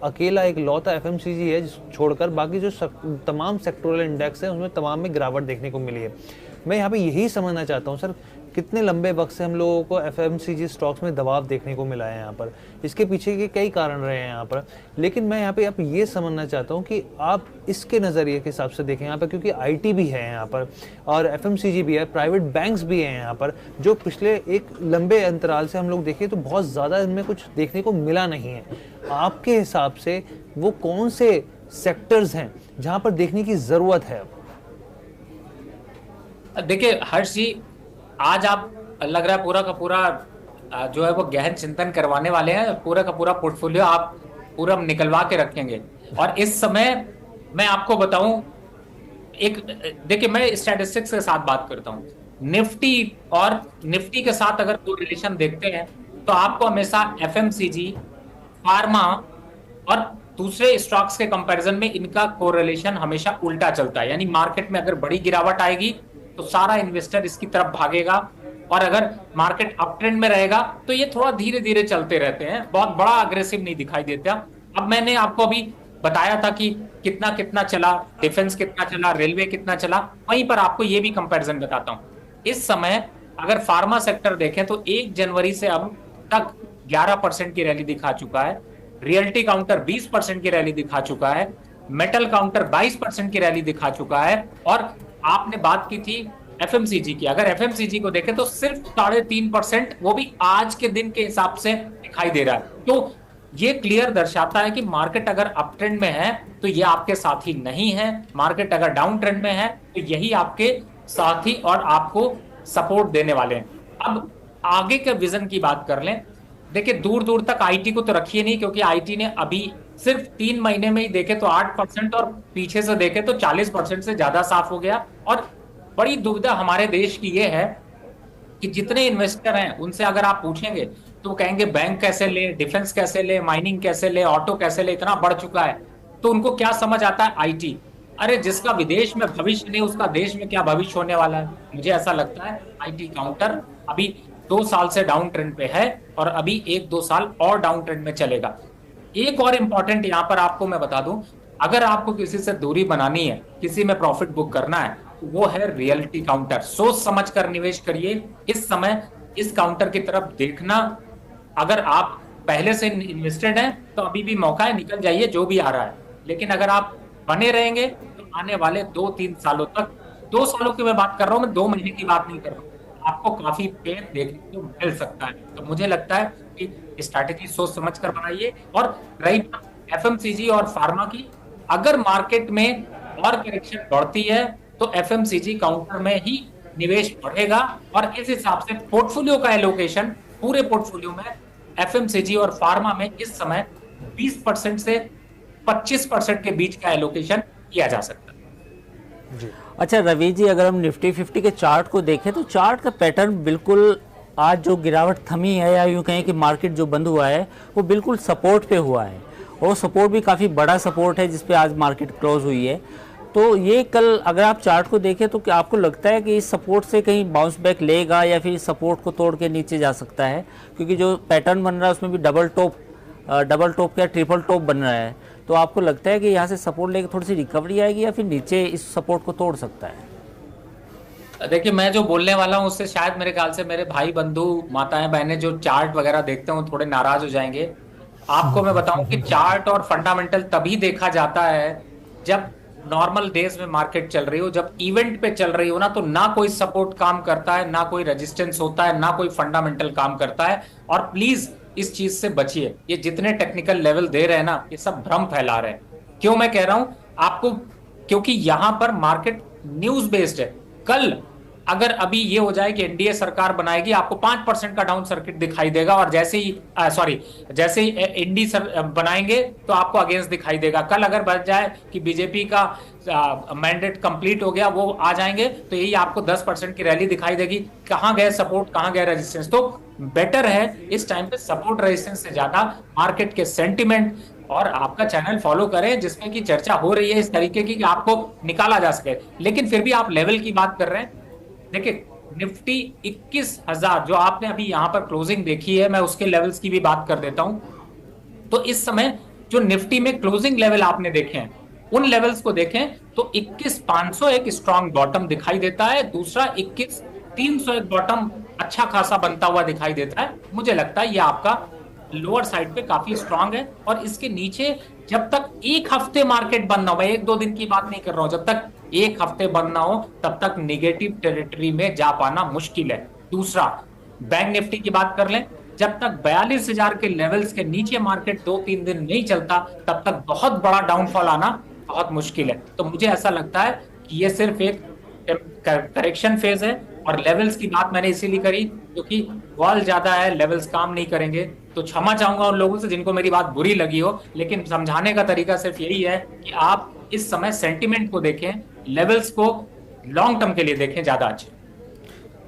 अकेला एक लौता FMCG है छोड़कर, बाकी जो तमाम सेक्टोरल इंडेक्स है उसमें तमाम में गिरावट देखने को मिली है। मैं यहाँ पे यही समझना चाहता हूँ सर, कितने लंबे वक्त से हम लोगों को FMCG स्टॉक्स में दबाव देखने को मिला है यहाँ पर, इसके पीछे के कई कारण रहे हैं यहाँ पर। लेकिन मैं यहाँ पे आप ये समझना चाहता हूँ कि आप इसके नज़रिए के हिसाब से देखें यहाँ पर, क्योंकि IT भी है यहाँ पर और FMCG भी है, प्राइवेट बैंक्स भी हैं यहाँ पर, जो पिछले एक लंबे अंतराल से हम लोग देखें तो बहुत ज़्यादा इनमें कुछ देखने को मिला नहीं है। आपके हिसाब से वो कौन से सेक्टर्स हैं जहाँ पर देखने की ज़रूरत है? देखिए हर्ष जी, आज आप लग रहा है पूरा का पूरा जो है वो गहन चिंतन करवाने वाले हैं। पूरा का पूरा पोर्टफोलियो आप पूरा निकलवा के रखेंगे। और इस समय मैं आपको बताऊं, एक देखिए मैं स्टैटिस्टिक्स के साथ बात करता हूं। निफ्टी और निफ्टी के साथ अगर कोरिलेशन देखते हैं तो आपको हमेशा FMCG, फार्मा और दूसरे स्टॉक्स के कंपैरिजन में इनका कोरिलेशन हमेशा उल्टा चलता है। यानी मार्केट में अगर बड़ी गिरावट आएगी तो सारा इन्वेस्टर इसकी तरफ भागेगा, और अगर मार्केट अप ट्रेंड में रहेगा तो ये थोड़ा धीरे धीरे चलते रहते हैं, बहुत बड़ा अग्रेसिव नहीं दिखाई देता। अब मैंने आपको अभी बताया था कि कितना कितना चला, डिफेंस कितना चला, रेलवे कितना चला, वहीं पर आपको ये भी कंपैरिजन बताता हूं। इस समय अगर फार्मा सेक्टर देखें तो 1 जनवरी से अब तक 11% की रैली दिखा चुका है, रियल्टी काउंटर 20% की रैली दिखा चुका है, मेटल काउंटर 22% की रैली दिखा चुका है। और आपने बात की थी FMCG की, अगर FMCG को देखें तो सिर्फ 3.5%, वो भी आज के दिन के हिसाब से दिखाई दे रहा है। तो ये क्लियर दर्शाता है कि मार्केट अगर अप ट्रेंड में है तो ये आपके साथी नहीं है, मार्केट अगर डाउन ट्रेंड में है तो यही आपके साथी और आपको सपोर्ट देने वाले हैं। अब आगे के विजन की बात कर लें। देखिए दूर दूर तक IT को तो रखिए नहीं, क्योंकि IT ने अभी सिर्फ 3 महीने में ही देखे तो 8% और पीछे से देखे तो 40% से ज्यादा साफ हो गया। और बड़ी दुविधा हमारे देश की ये है कि जितने इन्वेस्टर हैं उनसे अगर आप पूछेंगे तो वो कहेंगे बैंक कैसे ले, डिफेंस कैसे ले, माइनिंग कैसे ले, ऑटो कैसे ले, इतना बढ़ चुका है। तो उनको क्या समझ आता है? आईटी। अरे जिसका विदेश में भविष्य नहीं उसका देश में क्या भविष्य होने वाला है? मुझे ऐसा लगता है आईटी काउंटर अभी 2 साल से डाउन ट्रेंड पे है और अभी 1-2 साल और डाउन ट्रेंड में चलेगा। एक और इंपॉर्टेंट यहां पर आपको मैं बता दूं, अगर आपको किसी से दूरी बनानी है, किसी में प्रॉफिट बुक करना है, तो वो है रियलिटी काउंटर। सोच समझ कर निवेश करिए। इस समय इस काउंटर की तरफ देखना, अगर आप पहले से इन्वेस्टेड हैं तो अभी भी मौका है, निकल जाइए जो भी आ रहा है। लेकिन अगर आप बने रहेंगे तो आने वाले 2-3 सालों तक, 2 सालों की मैं बात कर रहा हूं, मैं 2 महीने की बात नहीं कर रहा हूं, आपको काफी पेड़ देखने को मिल सकता है। तो मुझे लगता है कि स्ट्रैटेजी सोच समझ कर बनाइए। और रही एफएमसीजी और फार्मा की, अगर मार्केट में और करेक्शन बढ़ती है तो एफएमसीजी काउंटर में ही निवेश बढ़ेगा और इस हिसाब से पोर्टफोलियो का एलोकेशन, पूरे पोर्टफोलियो में एफएमसीजी और फार्मा में इस समय 20% से 25% के बीच का एलोकेशन किया जा सकता है। अच्छा रवि जी, अगर हम निफ्टी 50 के चार्ट को देखें तो चार्ट का पैटर्न बिल्कुल आज जो गिरावट थमी है, या यूं कहें कि मार्केट जो बंद हुआ है वो बिल्कुल सपोर्ट पे हुआ है, और सपोर्ट भी काफ़ी बड़ा सपोर्ट है जिस पे आज मार्केट क्लोज हुई है। तो ये कल अगर आप चार्ट को देखें तो क्या आपको लगता है कि इस सपोर्ट से कहीं बाउंस बैक लेगा या फिर सपोर्ट को तोड़ के नीचे जा सकता है? क्योंकि जो पैटर्न बन रहा है उसमें भी डबल टॉप या ट्रिपल टॉप बन रहा है, तो आपको लगता है कि यहाँ से सपोर्ट लेके थोड़ी सी रिकवरी आएगी या फिर नीचे इस सपोर्ट को तोड़ सकता है? देखिए, मैं जो बोलने वाला हूँ उससे शायद मेरे ख्याल से मेरे भाई बंधु माताएं बहनें जो चार्ट वगैरह देखते हैं थोड़े नाराज हो जाएंगे। आपको मैं बताऊं कि चार्ट और फंडामेंटल तभी देखा जाता है जब नॉर्मल डेज में मार्केट चल रही हो, जब इवेंट पे चल रही हो ना, तो ना कोई सपोर्ट काम करता है, ना कोई रेजिस्टेंस होता है, ना कोई फंडामेंटल काम करता है। और प्लीज इस चीज से बचिए। ये जितने टेक्निकल लेवल दे रहे हैं ना, ये सब भ्रम फैला रहे हैं। क्यों मैं कह रहा हूं आपको? क्योंकि यहां पर मार्केट न्यूज बेस्ड है। कल अगर अभी ये हो जाए कि एनडीए सरकार बनाएगी, आपको 5% का डाउन सर्किट दिखाई देगा, और जैसे ही इंडी बनाएंगे तो आपको अगेंस्ट दिखाई देगा। कल अगर बच जाए कि बीजेपी का मैंडेट कंप्लीट हो गया, वो आ जाएंगे, तो यही आपको 10% की रैली दिखाई देगी। कहां गए सपोर्ट, कहां गए रेजिस्टेंस? तो बेटर है इस टाइम पे सपोर्ट रेजिस्टेंस से ज्यादा मार्केट के सेंटिमेंट, और आपका चैनल फॉलो करें जिसमें की चर्चा हो रही है इस तरीके की कि आपको निकाला जा सके। लेकिन फिर भी आप लेवल की बात कर रहे हैं। देखिए, निफ्टी 21,000 जो आपने अभी यहां पर क्लोजिंग देखी है, मैं उसके लेवल्स की भी बात कर देता हूं। तो इस समय जो निफ्टी में क्लोजिंग लेवल आपने देखे हैं, उन लेवल्स को देखें तो 21,500 एक स्ट्रॉन्ग बॉटम दिखाई देता है, दूसरा 21,300 एक बॉटम अच्छा खासा बनता हुआ दिखाई देता है। मुझे लगता है ये आपका लोअर साइड पे काफी स्ट्रांग है, और इसके नीचे जब तक एक हफ्ते मार्केट बंद ना हो, मैं 1-2 दिन की बात नहीं कर रहा हूं, जब तक एक हफ्ते बंद ना हो तब तक निगेटिव टेरिटरी में जा पाना मुश्किल है। दूसरा, बैंक निफ्टी की बात कर लें, जब तक 42,000 के लेवल्स के नीचे मार्केट 2-3 दिन नहीं चलता, तब तक बहुत बड़ा डाउनफॉल आना बहुत मुश्किल है। तो मुझे ऐसा लगता है कि ये सिर्फ एक करेक्शन फेज है, और लेवल्स की बात मैंने इसीलिए करी क्योंकि वॉल ज्यादा है, लेवल्स काम नहीं करेंगे। तो क्षमा चाहूंगा उन लोगों से जिनको मेरी बात बुरी लगी हो, लेकिन समझाने का तरीका सिर्फ यही है कि आप इस समय सेंटिमेंट को देखें, लेवल्स को लॉन्ग टर्म के लिए देखें, ज्यादा अच्छे।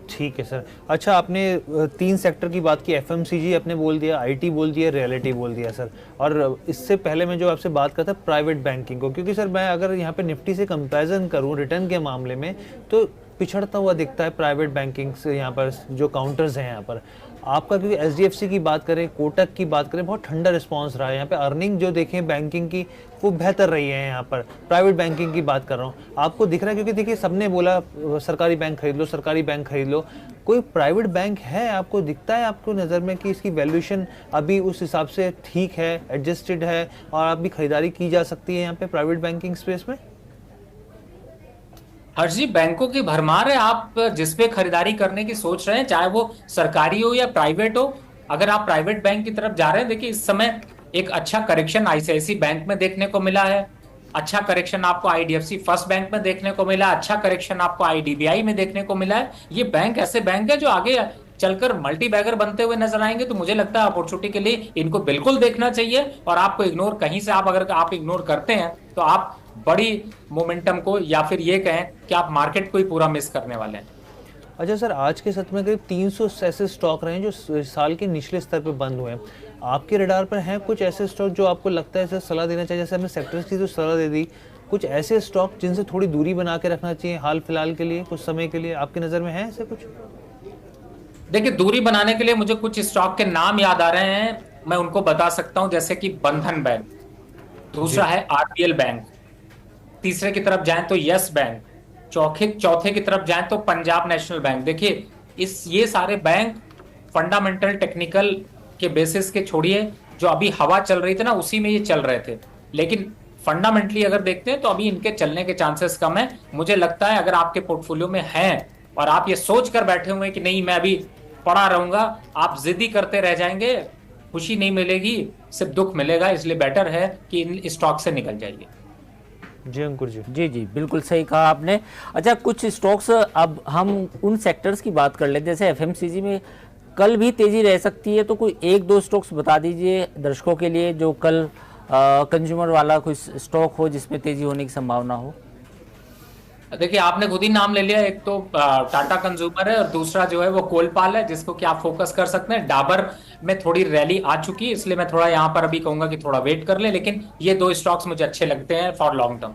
ठीक है सर। अच्छा, आपने 3 सेक्टर की बात की, एफएमसीजी आपने बोल दिया, आईटी बोल दिया, रियलिटी बोल दिया सर। और इससे पहले मैं जो आपसे बात करता प्राइवेट बैंकिंग को, क्योंकि सर मैं अगर यहाँ पे निफ्टी से कंपैरिजन करूँ रिटर्न के मामले में, तो पिछड़ता हुआ दिखता है प्राइवेट बैंकिंग से। यहाँ पर जो काउंटर्स हैं यहाँ पर आपका, क्योंकि एचडीएफसी की बात करें, कोटक की बात करें, बहुत ठंडा रिस्पांस रहा है यहाँ पे। अर्निंग जो देखें बैंकिंग की वो बेहतर रही है यहाँ पर। प्राइवेट बैंकिंग की बात कर रहा हूँ, आपको दिख रहा है, क्योंकि देखिए सबने बोला सरकारी बैंक खरीद लो, सरकारी बैंक खरीद लो। कोई प्राइवेट बैंक है आपको दिखता है आपको नज़र में कि इसकी वैल्यूएशन अभी उस हिसाब से ठीक है, एडजस्टेड है, और आप भी खरीदारी की जा सकती है यहाँ पे प्राइवेट बैंकिंग स्पेस में? हर्ष जी, बैंकों की भरमार है। आप जिस पे खरीदारी करने की सोच रहे हैं, चाहे वो सरकारी हो या प्राइवेट हो, अगर आप प्राइवेट बैंक की तरफ जा रहे हैं, देखिए इस समय एक अच्छा करेक्शन आईसीआईसी बैंक में देखने को मिला है, अच्छा करेक्शन आपको आईडीएफसी फर्स्ट बैंक में देखने को मिला, अच्छा करेक्शन आपको आईडीबीआई में देखने को मिला है। ये बैंक ऐसे बैंक है जो आगे चलकर मल्टी बैगर बनते हुए नजर आएंगे। तो मुझे लगता है अपॉर्चुनिटी के लिए इनको बिल्कुल देखना चाहिए, और आपको इग्नोर कहीं से, आप अगर आप इग्नोर करते हैं तो आप बड़ी मोमेंटम को, या फिर ये कहें कि आप मार्केट को ही पूरा मिस करने वाले हैं? अच्छा सर, आज के सत्र में करीब 300 ऐसे स्टॉक रहे हैं जो साल के निचले स्तर पर बंद हुए हैं। आपके रडार पर हैं कुछ ऐसे स्टॉक जो आपको लगता है सर सलाह देना चाहिए? जैसे हमने सेक्टर्स की तो सलाह दे दी, कुछ ऐसे स्टॉक जिनसे थोड़ी दूरी बना के रखना चाहिए हाल फिलहाल के लिए, कुछ समय के लिए, आपकी नज़र में है ऐसे कुछ? देखिए, दूरी बनाने के लिए मुझे कुछ स्टॉक के नाम याद आ रहे हैं, मैं उनको बता सकता हूं, जैसे कि बंधन बैंक, दूसरा है आरबीएल बैंक, तीसरे की तरफ जाएं तो यस बैंक, चौथे की तरफ जाएं तो पंजाब नेशनल बैंक। देखिए, ये सारे बैंक फंडामेंटल टेक्निकल के बेसिस के छोड़िए, जो अभी हवा चल रही थी ना उसी में ये चल रहे थे, लेकिन फंडामेंटली अगर देखते हैं तो अभी इनके चलने के चांसेस कम है। मुझे लगता है अगर आपके पोर्टफोलियो में हैं और आप ये सोच कर बैठे हुए हैं कि नहीं मैं अभी पड़ा रहूंगा, आप जिद्दी करते रह जाएंगे, खुशी नहीं मिलेगी, सिर्फ दुख मिलेगा। इसलिए बेटर है कि इन स्टॉक से निकल जाइए। जी अंकुर जी। जी जी, बिल्कुल सही कहा आपने। अच्छा, कुछ स्टॉक्स, अब हम उन सेक्टर्स की बात कर लेते हैं, जैसे एफएमसीजी में कल भी तेजी रह सकती है, तो कोई एक दो स्टॉक्स बता दीजिए दर्शकों के लिए जो कल कंज्यूमर वाला कोई स्टॉक हो जिसमें तेजी होने की संभावना हो। देखिए, आपने खुद ही नाम ले लिया, एक तो टाटा कंज्यूमर है और दूसरा जो है वो कोलपाल है, जिसको कि आप फोकस कर सकते हैं। डाबर में थोड़ी रैली आ चुकी है, इसलिए मैं थोड़ा यहाँ पर अभी कहूंगा कि थोड़ा वेट कर ले, लेकिन ये दो स्टॉक्स मुझे अच्छे लगते हैं फॉर लॉन्ग टर्म।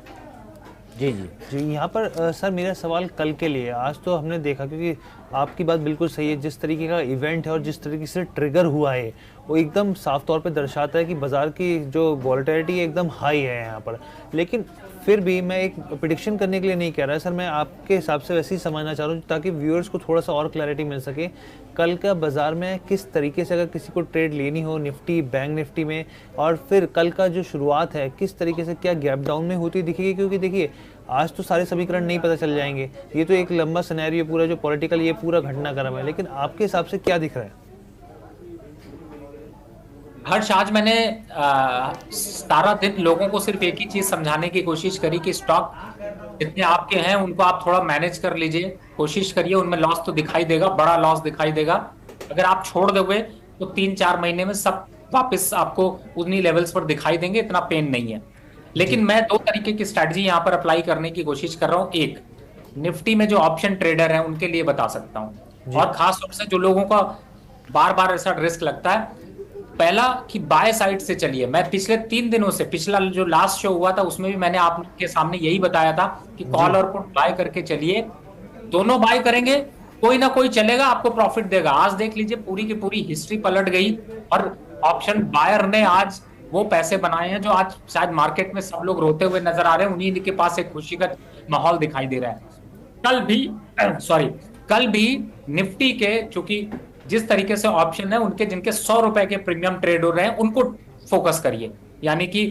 जी जी जी, यहाँ पर सर मेरा सवाल कल के लिए, आज तो हमने देखा, क्योंकि आपकी बात बिल्कुल सही है, जिस तरीके का इवेंट है और जिस तरीके से ट्रिगर हुआ है वो एकदम साफ तौर पे दर्शाता है कि बाजार की जो वॉलेटिलिटी है एकदम हाई है यहाँ पर। लेकिन फिर भी मैं एक प्रिडिक्शन करने के लिए नहीं कह रहा सर, मैं आपके हिसाब से वैसे ही समझना चाह रहा हूँ ताकि व्यूअर्स को थोड़ा सा और क्लैरिटी मिल सके। कल का बाजार में किस तरीके से अगर किसी को ट्रेड लेनी हो निफ्टी, बैंक निफ्टी में, और फिर कल का जो शुरुआत है किस तरीके से, क्या गैप डाउन में होती दिखेगी? क्योंकि देखिए आज तो सारे समीकरण नहीं पता चल जाएंगे, ये तो एक लंबा सिनेरियो पूरा जो पॉलिटिकल ये पूरा घटनाक्रम है, लेकिन आपके हिसाब से क्या दिख रहा है? हर्ष, आज मैंने 17 दिन लोगों को सिर्फ एक ही चीज समझाने की कोशिश करी कि स्टॉक जितने आपके हैं उनको आप थोड़ा मैनेज कर लीजिए, कोशिश करिए, उनमें लॉस तो दिखाई देगा, बड़ा लॉस दिखाई देगा। अगर आप छोड़ दोगे तो 3-4 महीने में सब वापस आपको उन्हीं लेवल्स पर दिखाई देंगे, इतना पेन नहीं है। लेकिन मैं 2 तरीके की स्ट्रैटेजी यहाँ पर अप्लाई करने की कोशिश कर रहा हूँ। एक, निफ्टी में जो ऑप्शन ट्रेडर है उनके लिए बता सकता हूँ, और खास तौर से जो लोगों का बार बार ऐसा रिस्क लगता है। पहला कि बाय साइड से चलिए। मैं पिछले 3 दिनों से, पिछला जो लास्ट शो हुआ था उसमें भी मैंने आपके सामने यही बताया था कि कॉल और पुट बाय करके चलिए, दोनों बाय करेंगे, कोई ना कोई चलेगा, आपको प्रॉफिट देगा। आज देख लीजिए पूरी की पूरी हिस्ट्री पलट गई और ऑप्शन बायर ने आज वो पैसे बनाए हैं जो आज शायद मार्केट में सब लोग रोते हुए नजर आ रहे हैं, उन्हीं के पास एक खुशी का माहौल दिखाई दे रहा है। कल भी निफ्टी के, चूंकि जिस तरीके से ऑप्शन है उनके, जिनके 100 रुपए के प्रीमियम ट्रेड हो रहे हैं उनको फोकस करिए, यानी कि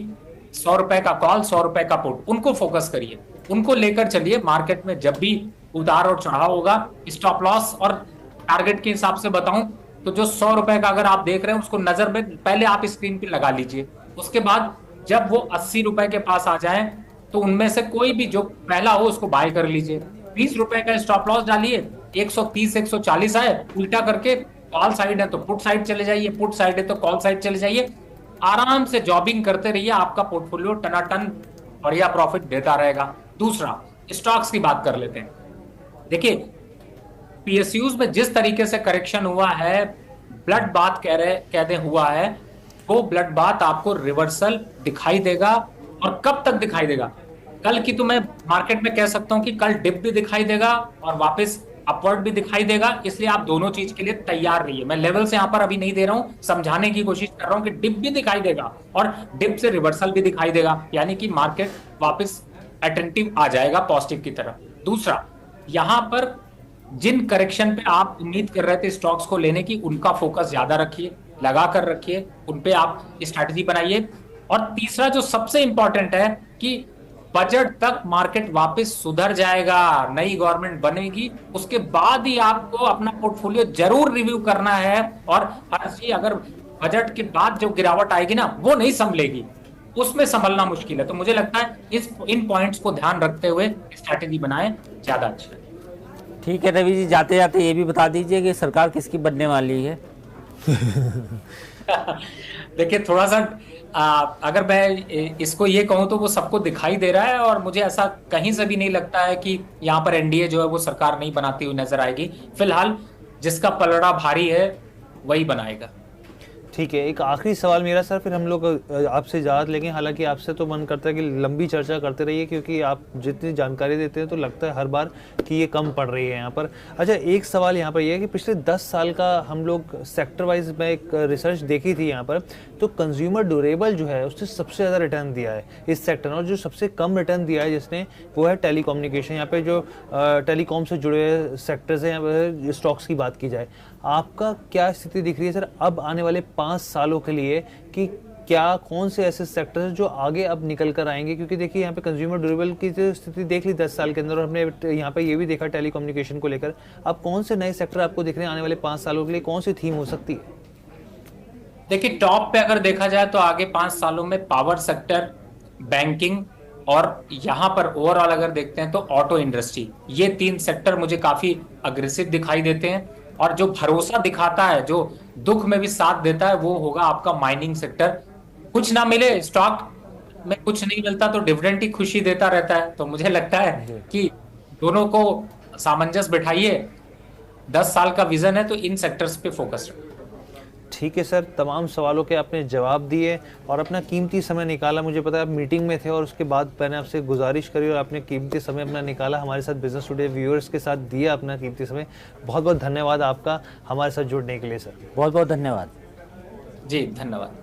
100 रुपए का कॉल, 100 रुपए का पुट, उनको फोकस करिए, उनको लेकर चलिए। मार्केट में जब भी उतार और चढ़ाव होगा, स्टॉप लॉस और टारगेट के हिसाब से बताऊं तो जो 100 रुपए का अगर आप देख रहे हैं उसको नजर में पहले आप स्क्रीन पे लगा लीजिए। उसके बाद जब वो 80 रुपए के पास आ जाए तो उनमें से कोई भी जो पहला हो उसको बाय कर लीजिए। 20 रुपए का स्टॉप लॉस डालिए, 130 140 आए, उल्टा करके कॉल साइड है तो पुट साइड चले जाइए, पुट साइड है तो कॉल साइड चले जाइए। आराम से जॉबिंग करते रहिए, आपका पोर्टफोलियो टनाटन बढ़िया प्रॉफिट देता रहेगा। दूसरा, स्टॉक्स की बात कर लेते हैं। देखिए, पीएसयूज में जिस तरीके से करेक्शन हुआ है, ब्लड बाथ कहते हुआ है, वो ब्लड बाथ आपको रिवर्सल दिखाई देगा। और कब तक दिखाई देगा? कल की तो मैं मार्केट में कह सकता हूं कि कल डिप भी दिखाई देगा और वापस अपवर्ड भी दिखाई देगा, इसलिए आप दोनों चीज के लिए तैयार रहिए। मैं लेवल से यहां पर अभी नहीं दे रहा हूं, समझाने की कोशिश कर रहा हूं कि डिप भी दिखाई देगा और डिप से रिवर्सल भी दिखाई देगा, यानी कि मार्केट वापस अटेंटिव आ जाएगा पॉजिटिव की तरफ। दूसरा, यहां पर जिन करेक्शन पे आप उम्मीद कर रहे थे स्टॉक्स को लेने की, उनका फोकस ज्यादा रखिए, लगा कर रखिए, उन पे आप स्ट्रैटेजी बनाइए। और तीसरा जो सबसे इंपॉर्टेंट है कि बजट तक मार्केट वापस सुधर जाएगा, नई गवर्नमेंट बनेगी, उसके बाद ही आपको अपना पोर्टफोलियो जरूर रिव्यू करना है। और हर चीज, अगर बजट के बाद जो गिरावट आएगी ना वो नहीं संभलेगी, उसमें संभलना मुश्किल है। तो मुझे लगता है इन पॉइंट्स को ध्यान रखते हुए स्ट्रैटेजी बनाएं, ज्यादा अच्छा है। ठीक है रवि जी, जाते जाते ये भी बता दीजिए कि सरकार किसकी बनने वाली है? देखिए थोड़ा सा अगर मैं इसको ये कहूं तो वो सबको दिखाई दे रहा है, और मुझे ऐसा कहीं से भी नहीं लगता है कि यहाँ पर एनडीए जो है वो सरकार नहीं बनाती हुई नजर आएगी। फिलहाल जिसका पलड़ा भारी है वही बनाएगा। ठीक है, एक आखिरी सवाल मेरा सर, फिर हम लोग आपसे इजाज़त लेंगे। हालांकि आपसे तो मन करता है कि लंबी चर्चा करते रहिए, क्योंकि आप जितनी जानकारी देते हैं तो लगता है हर बार कि ये कम पड़ रही है यहाँ पर। अच्छा, एक सवाल यहाँ पर ये है कि पिछले 10 साल का हम लोग सेक्टर वाइज में एक रिसर्च देखी थी यहाँ पर, तो कंज्यूमर ड्यूरेबल जो है उसने सबसे ज़्यादा रिटर्न दिया है इस सेक्टर में, और जो सबसे कम रिटर्न दिया है जिसने, वो है टेलीकम्युनिकेशन। यहाँ पे जो टेलीकॉम से जुड़े सेक्टर्स हैं, यहाँ पर स्टॉक्स की बात की जाए, आपका क्या स्थिति दिख रही है सर अब आने वाले 5 सालों के लिए, कि क्या कौन से ऐसे सेक्टर हैं जो आगे अब निकल कर आएंगे? क्योंकि देखिए यहाँ पे कंज्यूमर ड्यूरेबल की जो स्थिति देख ली 10 साल के अंदर, और हमने यहाँ पे ये भी देखा टेलीकम्युनिकेशन को लेकर, अब कौन से नए सेक्टर आपको दिख रहे हैं आने वाले 5 सालों के लिए, कौन सी थीम हो सकती है? देखिए टॉप पे अगर देखा जाए तो आगे 5 सालों में पावर सेक्टर, बैंकिंग, और यहाँ पर ओवरऑल अगर देखते हैं तो ऑटो इंडस्ट्री, ये 3 सेक्टर मुझे काफी अग्रेसिव दिखाई देते हैं। और जो भरोसा दिखाता है, जो दुख में भी साथ देता है, वो होगा आपका माइनिंग सेक्टर। कुछ ना मिले, स्टॉक में कुछ नहीं मिलता तो डिविडेंड ही खुशी देता रहता है। तो मुझे लगता है कि दोनों को सामंजस्य बिठाइए, 10 साल का विजन है तो इन सेक्टर्स पे फोकस रखें। ठीक है सर, तमाम सवालों के आपने जवाब दिए और अपना कीमती समय निकाला। मुझे पता है आप मीटिंग में थे और उसके बाद मैंने आपसे गुजारिश करी और आपने कीमती समय अपना निकाला, हमारे साथ बिजनेस टुडे व्यूअर्स के साथ दिया अपना कीमती समय। बहुत बहुत धन्यवाद आपका हमारे साथ जुड़ने के लिए सर। बहुत बहुत धन्यवाद। जी धन्यवाद।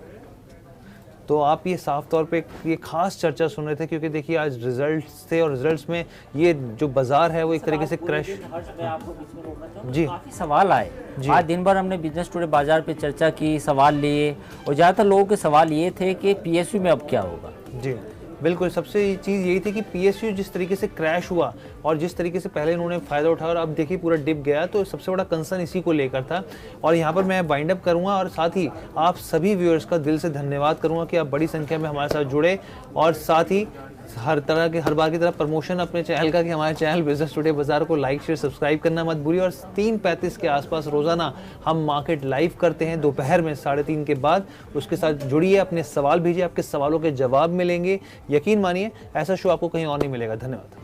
तो आप ये साफ तौर पे ये खास चर्चा सुन रहे थे, क्योंकि देखिए आज रिजल्ट्स थे और रिजल्ट्स में ये जो बाजार है वो एक तरीके से क्रैश। जी, काफी सवाल आए आज दिन भर, हमने बिजनेस टुडे बाजार पे चर्चा की, सवाल लिए, और ज़्यादातर लोगों के सवाल ये थे कि पीएसयू में अब क्या होगा। जी बिल्कुल, सबसे चीज़ यही थी कि पीएसयू जिस तरीके से क्रैश हुआ और जिस तरीके से पहले इन्होंने फ़ायदा उठाया और अब देखिए पूरा डिप गया, तो सबसे बड़ा कंसर्न इसी को लेकर था। और यहाँ पर मैं वाइंड अप करूँगा और साथ ही आप सभी व्यूअर्स का दिल से धन्यवाद करूँगा कि आप बड़ी संख्या में हमारे साथ जुड़े, और साथ ही हर बार की तरह प्रमोशन अपने चैनल का कि हमारे चैनल बिजनेस टुडे बाजार को लाइक शेयर सब्सक्राइब करना मत भूलिए। और 3:35 के आसपास रोज़ाना हम मार्केट लाइव करते हैं दोपहर में 3:30 के बाद, उसके साथ जुड़िए, अपने सवाल भेजिए, आपके सवालों के जवाब मिलेंगे। यकीन मानिए ऐसा शो आपको कहीं और नहीं मिलेगा। धन्यवाद।